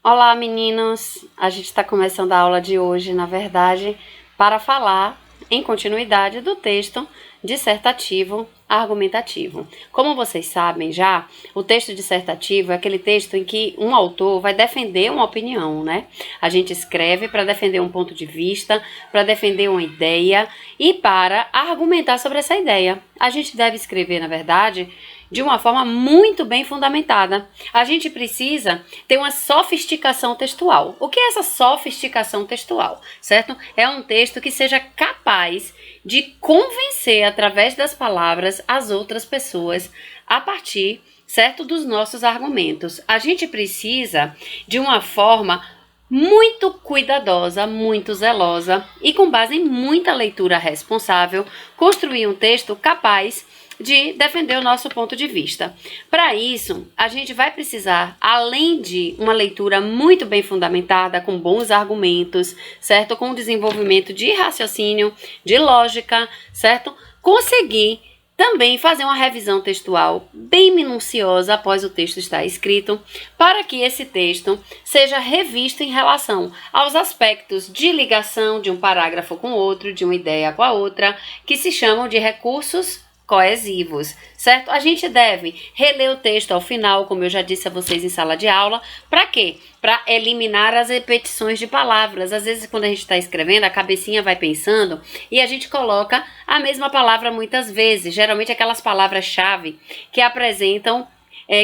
Olá, meninos! A gente está começando a aula de hoje, na verdade, para falar em continuidade do texto dissertativo argumentativo. Como vocês sabem já, o texto dissertativo é aquele texto em que um autor vai defender uma opinião, né? A gente escreve para defender um ponto de vista, para defender uma ideia e para argumentar sobre essa ideia. A gente deve escrever, na verdade, de uma forma muito bem fundamentada. A gente precisa ter uma sofisticação textual. O que é essa sofisticação textual, certo? É um texto que seja capaz de convencer através das palavras as outras pessoas a partir, certo, dos nossos argumentos. A gente precisa de uma forma muito cuidadosa, muito zelosa e com base em muita leitura responsável, construir um texto capaz de defender o nosso ponto de vista. Para isso, a gente vai precisar, além de uma leitura muito bem fundamentada, com bons argumentos, certo? Com desenvolvimento de raciocínio, de lógica, certo? Conseguir também fazer uma revisão textual bem minuciosa após o texto estar escrito, para que esse texto seja revisto em relação aos aspectos de ligação de um parágrafo com outro, de uma ideia com a outra, que se chamam de recursos coesivos, certo? A gente deve reler o texto ao final, como eu já disse a vocês em sala de aula. Para quê? Para eliminar as repetições de palavras. Às vezes, quando a gente está escrevendo, a cabecinha vai pensando e a gente coloca a mesma palavra muitas vezes. Geralmente, aquelas palavras-chave que apresentam,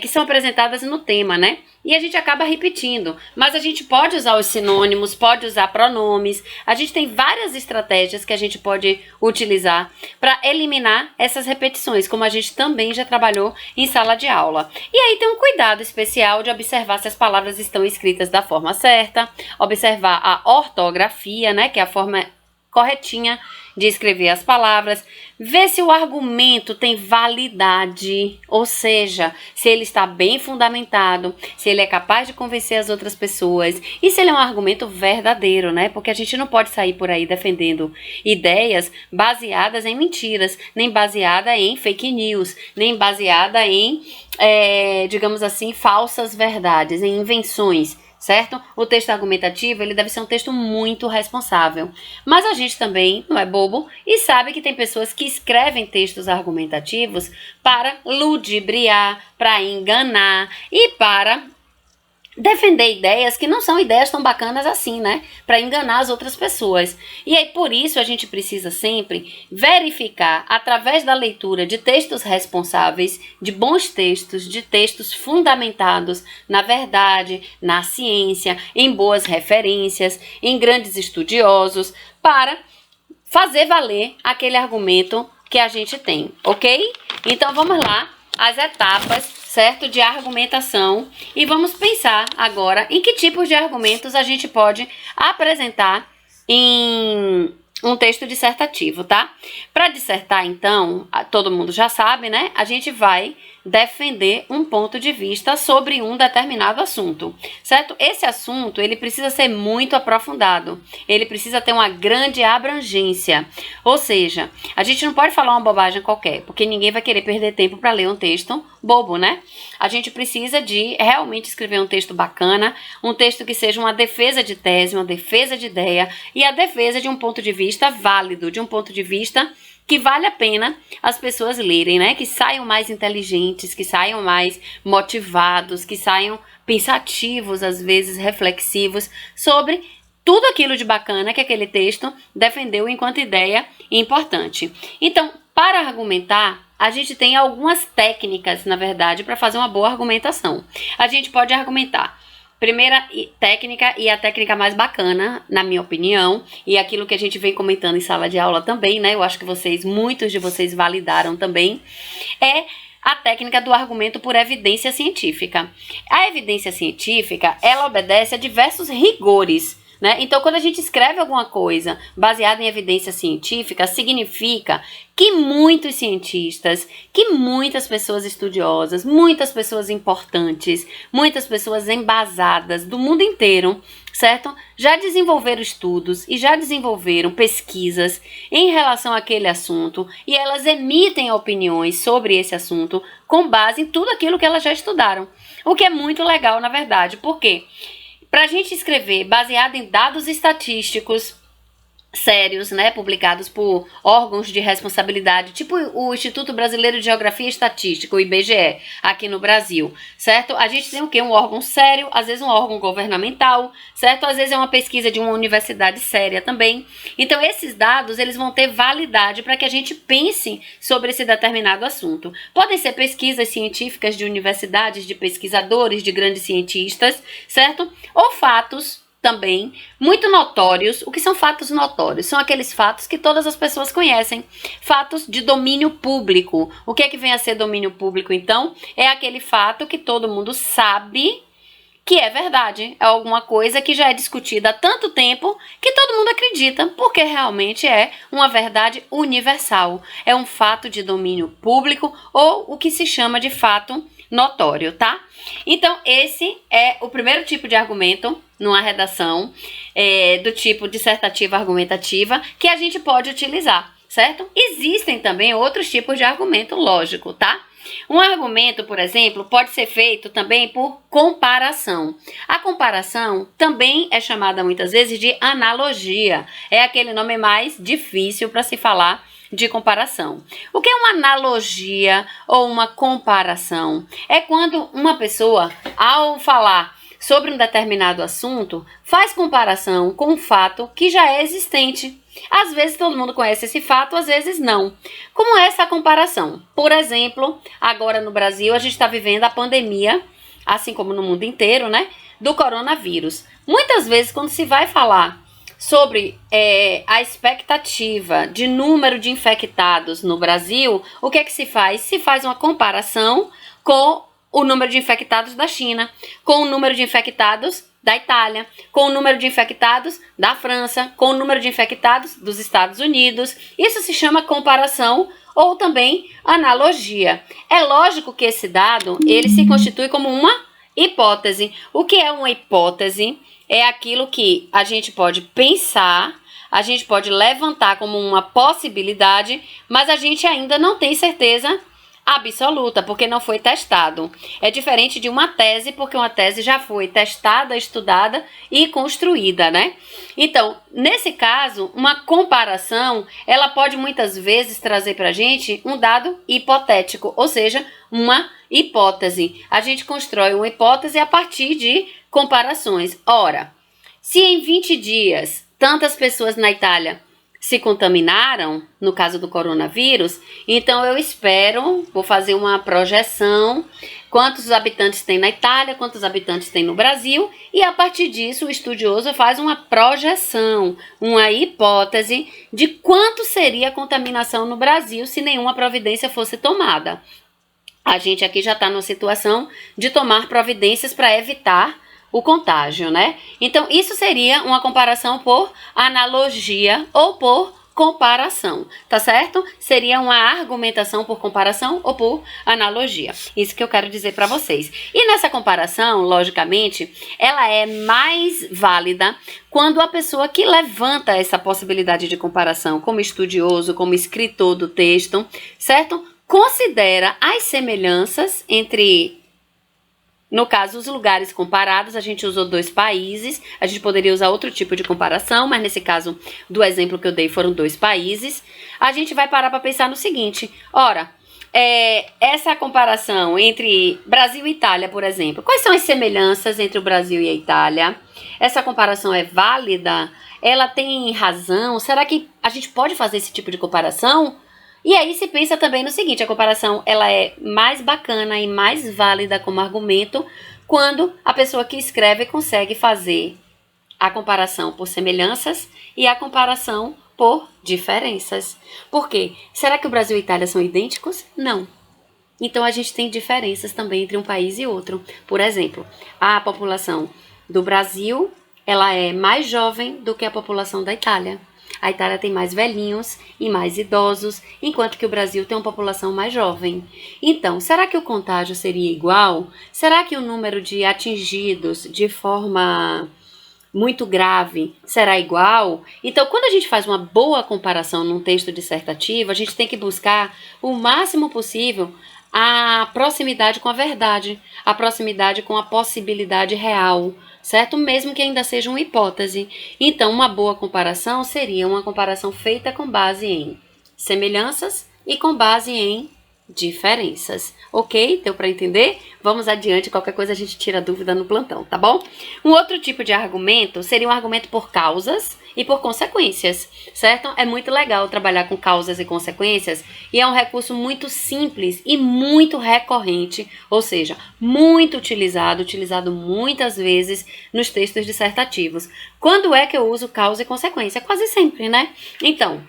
que são apresentadas no tema, né? E a gente acaba repetindo, mas a gente pode usar os sinônimos, pode usar pronomes, a gente tem várias estratégias que a gente pode utilizar para eliminar essas repetições, como a gente também já trabalhou em sala de aula. E aí tem um cuidado especial de observar se as palavras estão escritas da forma certa, observar a ortografia, né, que é a forma corretinha de escrever as palavras, ver se o argumento tem validade, ou seja, se ele está bem fundamentado, se ele é capaz de convencer as outras pessoas e se ele é um argumento verdadeiro, né? Porque a gente não pode sair por aí defendendo ideias baseadas em mentiras, nem baseada em fake news, nem baseada em, digamos assim, falsas verdades, em invenções. Certo? O texto argumentativo, ele deve ser um texto muito responsável. Mas a gente também não é bobo e sabe que tem pessoas que escrevem textos argumentativos para ludibriar, para enganar e para defender ideias que não são ideias tão bacanas assim, né? Para enganar as outras pessoas. E aí, por isso, a gente precisa sempre verificar, através da leitura de textos responsáveis, de bons textos, de textos fundamentados na verdade, na ciência, em boas referências, em grandes estudiosos, para fazer valer aquele argumento que a gente tem, ok? Então, vamos lá, as etapas, certo, de argumentação, e vamos pensar agora em que tipos de argumentos a gente pode apresentar em um texto dissertativo, tá? Para dissertar, então, todo mundo já sabe, né? A gente vai defender um ponto de vista sobre um determinado assunto, certo? Esse assunto, ele precisa ser muito aprofundado, ele precisa ter uma grande abrangência, ou seja, a gente não pode falar uma bobagem qualquer, porque ninguém vai querer perder tempo para ler um texto bobo, né? A gente precisa de realmente escrever um texto bacana, um texto que seja uma defesa de tese, uma defesa de ideia e a defesa de um ponto de vista válido, de um ponto de vista que vale a pena as pessoas lerem, né? Que saiam mais inteligentes, que saiam mais motivados, que saiam pensativos, às vezes reflexivos, sobre tudo aquilo de bacana que aquele texto defendeu enquanto ideia importante. Então, para argumentar, a gente tem algumas técnicas, na verdade, para fazer uma boa argumentação. A gente pode argumentar. Primeira técnica, e a técnica mais bacana, na minha opinião, e aquilo que a gente vem comentando em sala de aula também, né? Eu acho que muitos de vocês validaram também, é a técnica do argumento por evidência científica. A evidência científica, ela obedece a diversos rigores, né? Então, quando a gente escreve alguma coisa baseada em evidência científica, significa que muitos cientistas, que muitas pessoas estudiosas, muitas pessoas importantes, muitas pessoas embasadas do mundo inteiro, certo? Já desenvolveram estudos e já desenvolveram pesquisas em relação àquele assunto e elas emitem opiniões sobre esse assunto com base em tudo aquilo que elas já estudaram. O que é muito legal, na verdade. Por quê? para a gente escrever baseado em dados estatísticos sérios, né, publicados por órgãos de responsabilidade, tipo o Instituto Brasileiro de Geografia e Estatística, o IBGE, aqui no Brasil, certo? A gente tem o quê? Um órgão sério, às vezes um órgão governamental, certo? Às vezes é uma pesquisa de uma universidade séria também. Então, esses dados, eles vão ter validade para que a gente pense sobre esse determinado assunto. Podem ser pesquisas científicas de universidades, de pesquisadores, de grandes cientistas, certo? Ou fatos também muito notórios. O que são fatos notórios? São aqueles fatos que todas as pessoas conhecem, fatos de domínio público. O que é que vem a ser domínio público, então? É aquele fato que todo mundo sabe que é verdade, é alguma coisa que já é discutida há tanto tempo que todo mundo acredita, porque realmente é uma verdade universal, é um fato de domínio público ou o que se chama de fato notório, tá? Então, esse é o primeiro tipo de argumento numa redação do tipo dissertativa argumentativa que a gente pode utilizar, certo? Existem também outros tipos de argumento lógico, tá? Um argumento, por exemplo, pode ser feito também por comparação. A comparação também é chamada muitas vezes de analogia. É aquele nome mais difícil para se falar de comparação. O que é uma analogia ou uma comparação? É quando uma pessoa, ao falar sobre um determinado assunto, faz comparação com um fato que já é existente. Às vezes todo mundo conhece esse fato, às vezes não. Como é essa comparação? Por exemplo, agora no Brasil a gente está vivendo a pandemia, assim como no mundo inteiro, né, do coronavírus. Muitas vezes quando se vai falar sobre a expectativa de número de infectados no Brasil, o que é que se faz? Se faz uma comparação com o número de infectados da China, com o número de infectados da Itália, com o número de infectados da França, com o número de infectados dos Estados Unidos. Isso se chama comparação ou também analogia. É lógico que esse dado, ele se constitui como uma hipótese. O que é uma hipótese? É aquilo que a gente pode pensar, a gente pode levantar como uma possibilidade, mas a gente ainda não tem certeza absoluta, porque não foi testado. É diferente de uma tese, porque uma tese já foi testada, estudada e construída, né? Então, nesse caso, uma comparação, ela pode muitas vezes trazer pra gente um dado hipotético, ou seja, uma hipótese. A gente constrói uma hipótese a partir de comparações. Ora, se em 20 dias tantas pessoas na Itália se contaminaram, no caso do coronavírus, então eu espero, vou fazer uma projeção, quantos habitantes tem na Itália, quantos habitantes tem no Brasil, e a partir disso o estudioso faz uma projeção, uma hipótese de quanto seria a contaminação no Brasil se nenhuma providência fosse tomada. A gente aqui já está numa situação de tomar providências para evitar o contágio, né? Então, isso seria uma comparação por analogia ou por comparação, tá certo? Seria uma argumentação por comparação ou por analogia. Isso que eu quero dizer para vocês. E nessa comparação, logicamente, ela é mais válida quando a pessoa que levanta essa possibilidade de comparação, como estudioso, como escritor do texto, certo? Considera as semelhanças entre, no caso, os lugares comparados. A gente usou 2 países, a gente poderia usar outro tipo de comparação, mas nesse caso do exemplo que eu dei foram 2 países. A gente vai parar para pensar no seguinte, ora, essa comparação entre Brasil e Itália, por exemplo, quais são as semelhanças entre o Brasil e a Itália? Essa comparação é válida? Ela tem razão? Será que a gente pode fazer esse tipo de comparação? E aí se pensa também no seguinte, a comparação ela é mais bacana e mais válida como argumento quando a pessoa que escreve consegue fazer a comparação por semelhanças e a comparação por diferenças. Por quê? Será que o Brasil e a Itália são idênticos? Não. Então a gente tem diferenças também entre um país e outro. Por exemplo, a população do Brasil ela é mais jovem do que a população da Itália. A Itália tem mais velhinhos e mais idosos, enquanto que o Brasil tem uma população mais jovem. Então, será que o contágio seria igual? Será que o número de atingidos de forma muito grave será igual? Então, quando a gente faz uma boa comparação num texto dissertativo, a gente tem que buscar o máximo possível a proximidade com a verdade, a proximidade com a possibilidade real, certo? Mesmo que ainda seja uma hipótese. Então, uma boa comparação seria uma comparação feita com base em semelhanças e com base em diferenças. Ok? Deu para entender? Vamos adiante, qualquer coisa a gente tira dúvida no plantão, tá bom? Um outro tipo de argumento seria um argumento por causas e por consequências, certo? É muito legal trabalhar com causas e consequências e é um recurso muito simples e muito recorrente, ou seja, muito utilizado muitas vezes nos textos dissertativos. Quando é que eu uso causa e consequência? Quase sempre, né? Então,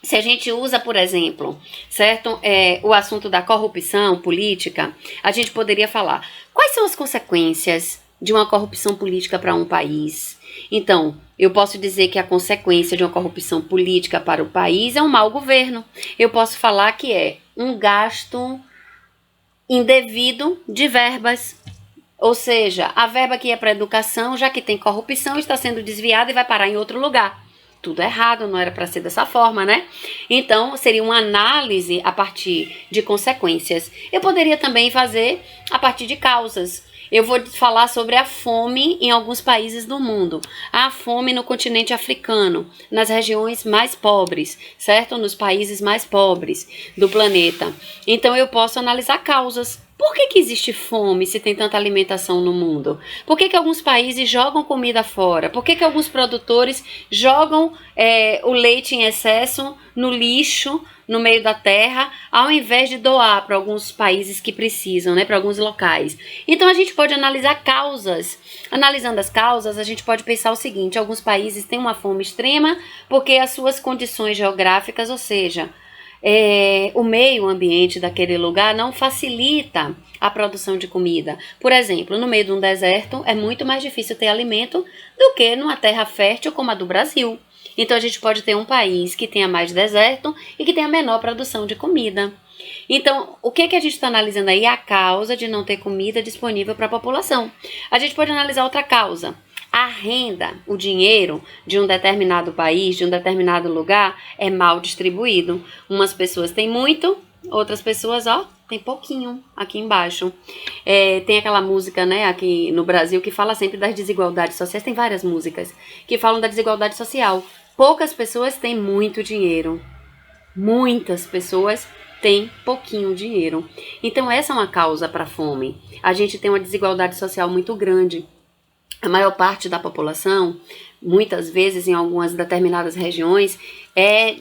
se a gente usa, por exemplo, certo, o assunto da corrupção política, a gente poderia falar quais são as consequências de uma corrupção política para um país. Então, eu posso dizer que a consequência de uma corrupção política para o país é um mau governo. Eu posso falar que é um gasto indevido de verbas. Ou seja, a verba que ia para a educação, já que tem corrupção, está sendo desviada e vai parar em outro lugar. Tudo errado, não era para ser dessa forma, né? Então, seria uma análise a partir de consequências. Eu poderia também fazer a partir de causas. Eu vou falar sobre a fome em alguns países do mundo. A fome no continente africano, nas regiões mais pobres, certo? Nos países mais pobres do planeta. Então, eu posso analisar causas. Por que existe fome se tem tanta alimentação no mundo? Por que alguns países jogam comida fora? Por que alguns produtores jogam o leite em excesso no lixo, no meio da terra, ao invés de doar para alguns países que precisam, né, para alguns locais? Então a gente pode analisar causas. Analisando as causas, a gente pode pensar o seguinte: alguns países têm uma fome extrema porque as suas condições geográficas, ou seja, o meio ambiente daquele lugar não facilita a produção de comida. Por exemplo, no meio de um deserto é muito mais difícil ter alimento do que numa terra fértil como a do Brasil. Então a gente pode ter um país que tenha mais deserto e que tenha menor produção de comida. Então, o que a gente está analisando aí é a causa de não ter comida disponível para a população. A gente pode analisar outra causa. A renda, o dinheiro de um determinado país, de um determinado lugar, é mal distribuído. Umas pessoas têm muito, outras pessoas, tem pouquinho aqui embaixo. Tem aquela música, né, aqui no Brasil, que fala sempre das desigualdades sociais. Tem várias músicas que falam da desigualdade social. Poucas pessoas têm muito dinheiro. Muitas pessoas têm pouquinho dinheiro. Então, essa é uma causa para a fome. A gente tem uma desigualdade social muito grande. A maior parte da população, muitas vezes em algumas determinadas regiões, é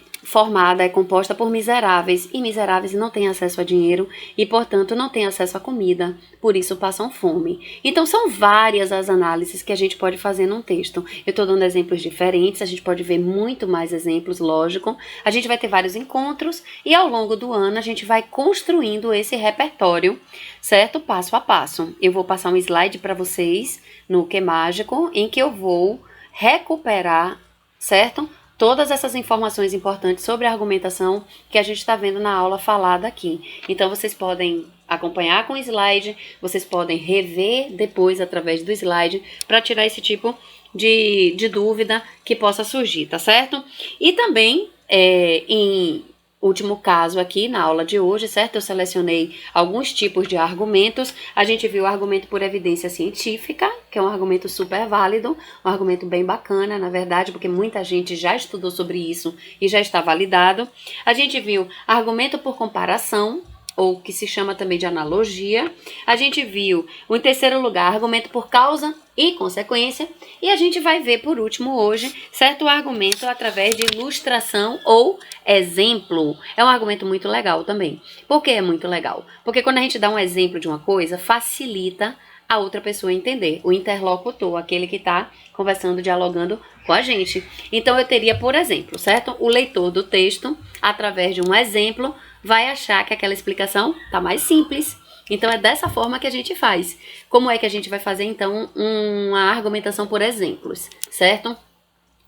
composta por miseráveis, e miseráveis não têm acesso a dinheiro e, portanto, não têm acesso a comida, por isso passam fome. Então, são várias as análises que a gente pode fazer num texto. Eu estou dando exemplos diferentes, a gente pode ver muito mais exemplos, lógico. A gente vai ter vários encontros e, ao longo do ano, a gente vai construindo esse repertório, certo? Passo a passo. Eu vou passar um slide para vocês no Que Mágico, em que eu vou recuperar, certo? Todas essas informações importantes sobre a argumentação que a gente está vendo na aula falada aqui. Então, vocês podem acompanhar com o slide, vocês podem rever depois através do slide para tirar esse tipo de dúvida que possa surgir, tá certo? E também, em último caso aqui na aula de hoje, certo? Eu selecionei alguns tipos de argumentos. A gente viu o argumento por evidência científica, que é um argumento super válido, um argumento bem bacana, na verdade, porque muita gente já estudou sobre isso e já está validado. A gente viu argumento por comparação, ou que se chama também de analogia. A gente viu, em terceiro lugar, argumento por causa e consequência. E a gente vai ver, por último, hoje, certo argumento através de ilustração ou exemplo. É um argumento muito legal também. Por que é muito legal? Porque quando a gente dá um exemplo de uma coisa, facilita a outra pessoa entender, o interlocutor, aquele que está conversando, dialogando com a gente. Então, eu teria, por exemplo, certo? O leitor do texto, através de um exemplo, vai achar que aquela explicação está mais simples. Então, é dessa forma que a gente faz. Como é que a gente vai fazer, então, uma argumentação por exemplos, certo?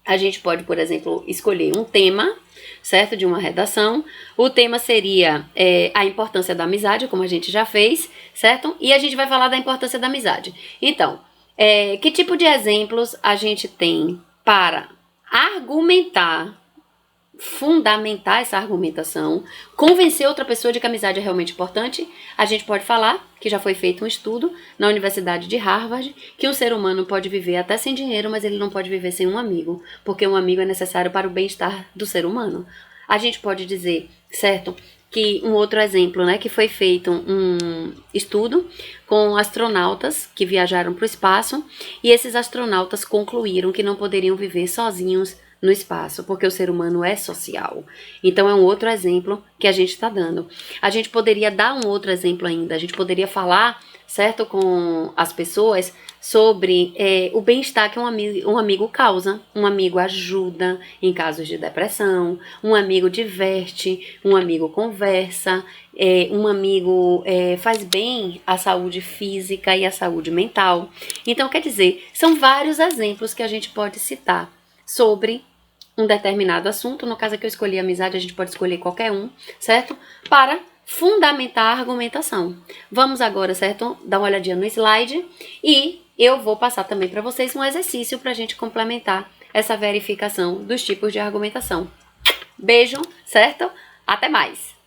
A gente pode, por exemplo, escolher um tema, certo? De uma redação. O tema seria a importância da amizade, como a gente já fez, certo? E a gente vai falar da importância da amizade. Então, que tipo de exemplos a gente tem para argumentar fundamentar essa argumentação, convencer outra pessoa de que a amizade é realmente importante, a gente pode falar que já foi feito um estudo na Universidade de Harvard, que um ser humano pode viver até sem dinheiro, mas ele não pode viver sem um amigo, porque um amigo é necessário para o bem-estar do ser humano. A gente pode dizer, certo, que um outro exemplo, né, que foi feito um estudo com astronautas que viajaram para o espaço, e esses astronautas concluíram que não poderiam viver sozinhos no espaço, porque o ser humano é social. Então é um outro exemplo que a gente está dando. A gente poderia dar um outro exemplo ainda, a gente poderia falar, certo, com as pessoas sobre o bem-estar que um amigo causa. Um amigo ajuda em casos de depressão, um amigo diverte, um amigo conversa, um amigo faz bem à saúde física e à saúde mental. Então, quer dizer, são vários exemplos que a gente pode citar sobre um determinado assunto. No caso aqui eu escolhi amizade, a gente pode escolher qualquer um, certo? Para fundamentar a argumentação. Vamos agora, certo? Dar uma olhadinha no slide e eu vou passar também para vocês um exercício para a gente complementar essa verificação dos tipos de argumentação. Beijo, certo? Até mais!